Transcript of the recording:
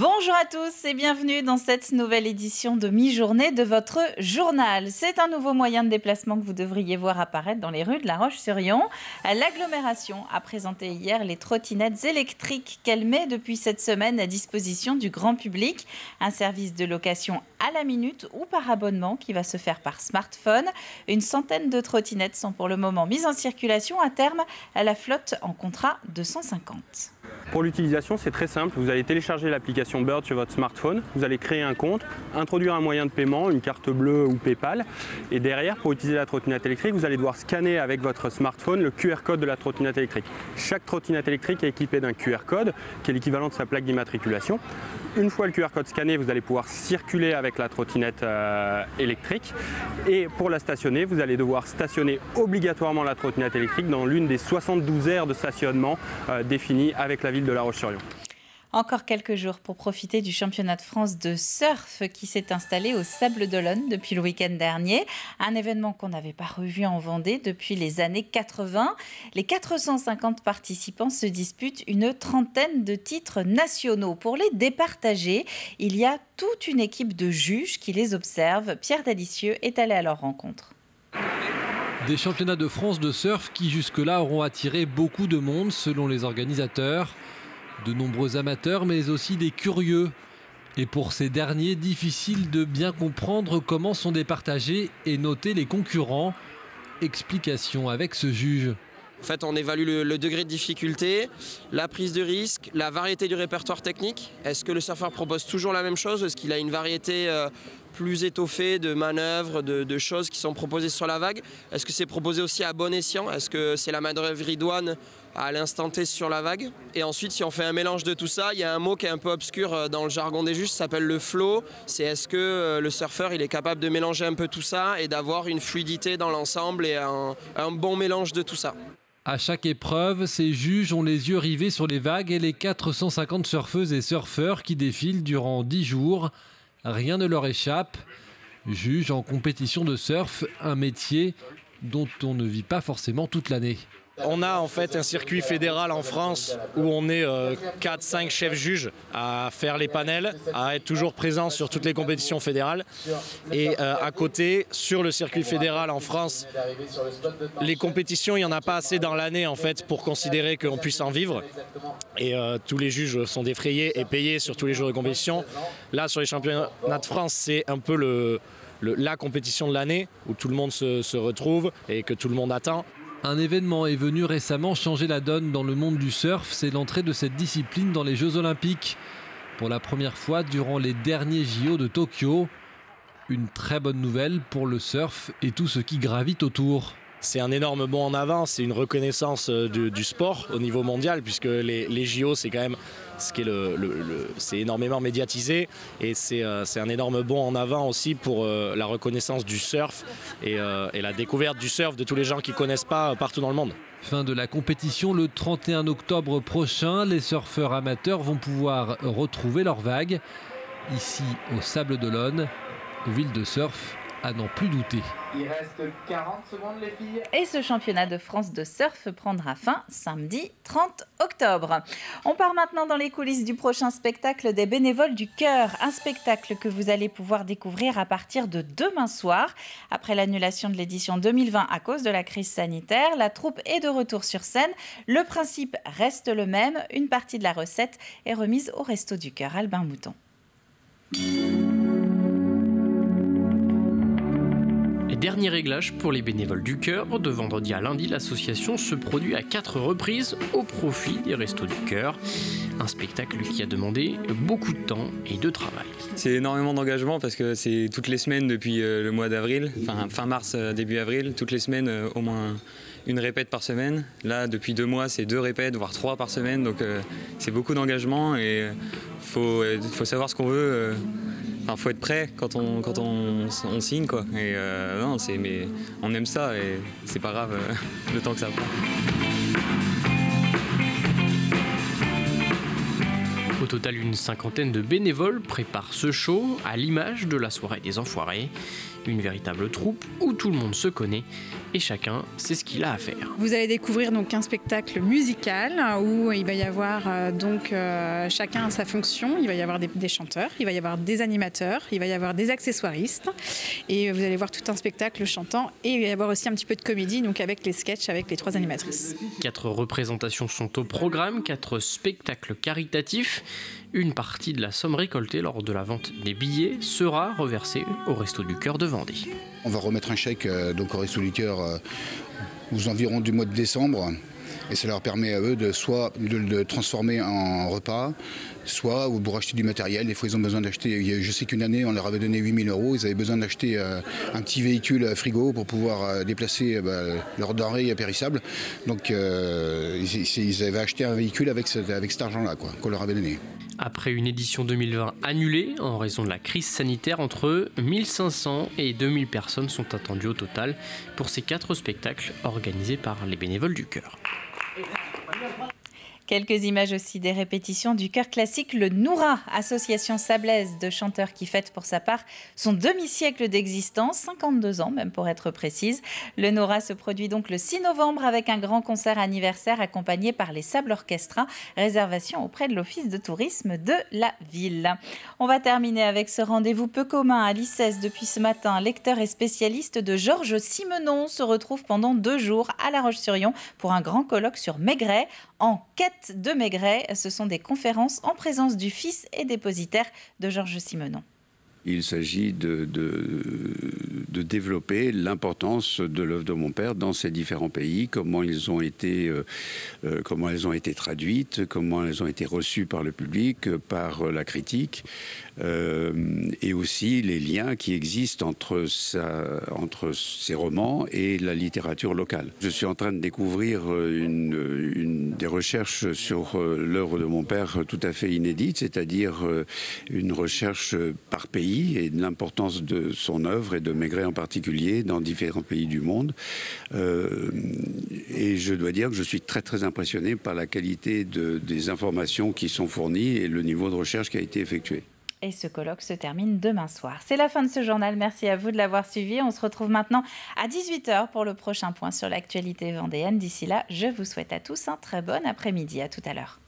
Bonjour à tous et bienvenue dans cette nouvelle édition de mi-journée de votre journal. C'est un nouveau moyen de déplacement que vous devriez voir apparaître dans les rues de La Roche-sur-Yon. L'agglomération a présenté hier les trottinettes électriques qu'elle met depuis cette semaine à disposition du grand public. Un service de location à la minute ou par abonnement qui va se faire par smartphone. Une centaine de trottinettes sont pour le moment mises en circulation. À terme, la flotte en comptera 250. Pour l'utilisation, c'est très simple. Vous allez télécharger l'application Bird sur votre smartphone. Vous allez créer un compte, introduire un moyen de paiement, une carte bleue ou PayPal. Et derrière, pour utiliser la trottinette électrique, vous allez devoir scanner avec votre smartphone le QR code de la trottinette électrique. Chaque trottinette électrique est équipée d'un QR code, qui est l'équivalent de sa plaque d'immatriculation. Une fois le QR code scanné, vous allez pouvoir circuler avec la trottinette électrique. Et pour la stationner, vous allez devoir stationner obligatoirement la trottinette électrique dans l'une des 72 aires de stationnement définies avec la ville de La Roche-sur-Yon. Encore quelques jours pour profiter du championnat de France de surf qui s'est installé au Sables d'Olonne depuis le week-end dernier. Un événement qu'on n'avait pas revu en Vendée depuis les années 80. Les 450 participants se disputent une trentaine de titres nationaux. Pour les départager, il y a toute une équipe de juges qui les observe. Pierre Dalicieux est allé à leur rencontre. Des championnats de France de surf qui jusque-là auront attiré beaucoup de monde selon les organisateurs. De nombreux amateurs mais aussi des curieux. Et pour ces derniers, difficile de bien comprendre comment sont départagés et noter les concurrents. Explication avec ce juge. En fait, on évalue le degré de difficulté, la prise de risque, la variété du répertoire technique. Est-ce que le surfeur propose toujours la même chose ou est-ce qu'il a une variété plus étoffée de manœuvres, de choses qui sont proposées sur la vague? Est-ce que c'est proposé aussi à bon escient? Est-ce que c'est la manœuvre idoine à l'instant T sur la vague? Et ensuite, si on fait un mélange de tout ça, il y a un mot qui est un peu obscur dans le jargon des juges, ça s'appelle le flow. C'est est-ce que le surfeur il est capable de mélanger un peu tout ça et d'avoir une fluidité dans l'ensemble et un bon mélange de tout ça. À chaque épreuve, ces juges ont les yeux rivés sur les vagues et les 450 surfeuses et surfeurs qui défilent durant 10 jours. Rien ne leur échappe. Juge en compétition de surf, un métier dont on ne vit pas forcément toute l'année. On a en fait un circuit fédéral en France où on est 4-5 chefs juges à faire les panels, à être toujours présents sur toutes les compétitions fédérales. Et à côté, sur le circuit fédéral en France, les compétitions, il n'y en a pas assez dans l'année en fait pour considérer qu'on puisse en vivre. Et tous les juges sont défrayés et payés sur tous les jours de compétition. Là, sur les championnats de France, c'est un peu la compétition de l'année où tout le monde se retrouve et que tout le monde attend. Un événement est venu récemment changer la donne dans le monde du surf, c'est l'entrée de cette discipline dans les Jeux Olympiques. Pour la première fois durant les derniers JO de Tokyo, une très bonne nouvelle pour le surf et tout ce qui gravite autour. C'est un énorme bond en avant, c'est une reconnaissance du sport au niveau mondial puisque les JO c'est quand même ce qui est c'est énormément médiatisé et c'est un énorme bond en avant aussi pour la reconnaissance du surf et la découverte du surf de tous les gens qui ne connaissent pas partout dans le monde. Fin de la compétition le 31 octobre prochain, les surfeurs amateurs vont pouvoir retrouver leurs vagues ici au Sables d'Olonne, ville de surf à n'en plus douter. Il reste 40 secondes les filles. Et ce championnat de France de surf prendra fin samedi 30 octobre. On part maintenant dans les coulisses du prochain spectacle des Bénévoles du Cœur. Un spectacle que vous allez pouvoir découvrir à partir de demain soir. Après l'annulation de l'édition 2020 à cause de la crise sanitaire, la troupe est de retour sur scène. Le principe reste le même. Une partie de la recette est remise au Resto du Cœur. Albin Mouton. Dernier réglage pour les Bénévoles du Cœur. De vendredi à lundi, l'association se produit à 4 reprises au profit des Restos du Cœur. Un spectacle qui a demandé beaucoup de temps et de travail. C'est énormément d'engagement parce que c'est toutes les semaines depuis le mois d'avril, fin mars, début avril, toutes les semaines au moins une répète par semaine. Là, depuis 2 mois, c'est 2 répètes, voire 3 par semaine. Donc c'est beaucoup d'engagement et faut savoir ce qu'on veut. Faut être prêt quand on signe quoi. Et non, mais on aime ça et c'est pas grave le temps que ça prend. Au total, une cinquantaine de bénévoles préparent ce show à l'image de la soirée des Enfoirés. Une véritable troupe où tout le monde se connaît et chacun sait ce qu'il a à faire. Vous allez découvrir donc un spectacle musical où il va y avoir chacun a sa fonction. Il va y avoir des chanteurs, il va y avoir des animateurs, il va y avoir des accessoiristes et vous allez voir tout un spectacle chantant et il va y avoir aussi un petit peu de comédie donc avec les sketchs avec les 3 animatrices. 4 représentations sont au programme, 4 spectacles caritatifs. Une partie de la somme récoltée lors de la vente des billets sera reversée au Resto du Cœur de Vendée. On va remettre un chèque donc au Resto du Cœur aux environs du mois de décembre. Et ça leur permet à eux soit de le transformer en repas, soit pour acheter du matériel. Des fois, ils ont besoin d'acheter. Je sais qu'une année, on leur avait donné 8 000 €. Ils avaient besoin d'acheter un petit véhicule frigo pour pouvoir déplacer leurs denrées périssables. Donc, ils avaient acheté un véhicule avec cet argent-là qu'on leur avait donné. Après une édition 2020 annulée en raison de la crise sanitaire, entre 1500 et 2000 personnes sont attendues au total pour ces 4 spectacles organisés par les bénévoles du Cœur. Quelques images aussi des répétitions du chœur classique Le Noura, association sablaise de chanteurs qui fête pour sa part son demi-siècle d'existence, 52 ans même pour être précise. Le Noura se produit donc le 6 novembre avec un grand concert anniversaire accompagné par les Sables Orchestra, réservation auprès de l'Office de tourisme de la ville. On va terminer avec ce rendez-vous peu commun à l'ICES depuis ce matin. Lecteur et spécialiste de Georges Simenon se retrouve pendant 2 jours à La Roche-sur-Yon pour un grand colloque sur Maigret. En quête de Maigret, ce sont des conférences en présence du fils et dépositaire de Georges Simenon. Il s'agit de développer l'importance de l'œuvre de mon père dans ces différents pays, comment elles ont été traduites, comment elles ont été reçues par le public, par la critique, et aussi les liens qui existent entre ces romans et la littérature locale. Je suis en train de découvrir des recherches sur l'œuvre de mon père tout à fait inédites, c'est-à-dire une recherche par pays et de l'importance de son œuvre et de Maigret en particulier dans différents pays du monde. Et je dois dire que je suis très très impressionné par la qualité des informations qui sont fournies et le niveau de recherche qui a été effectué. Et ce colloque se termine demain soir. C'est la fin de ce journal. Merci à vous de l'avoir suivi. On se retrouve maintenant à 18h pour le prochain point sur l'actualité vendéenne. D'ici là, je vous souhaite à tous un très bon après-midi. À tout à l'heure.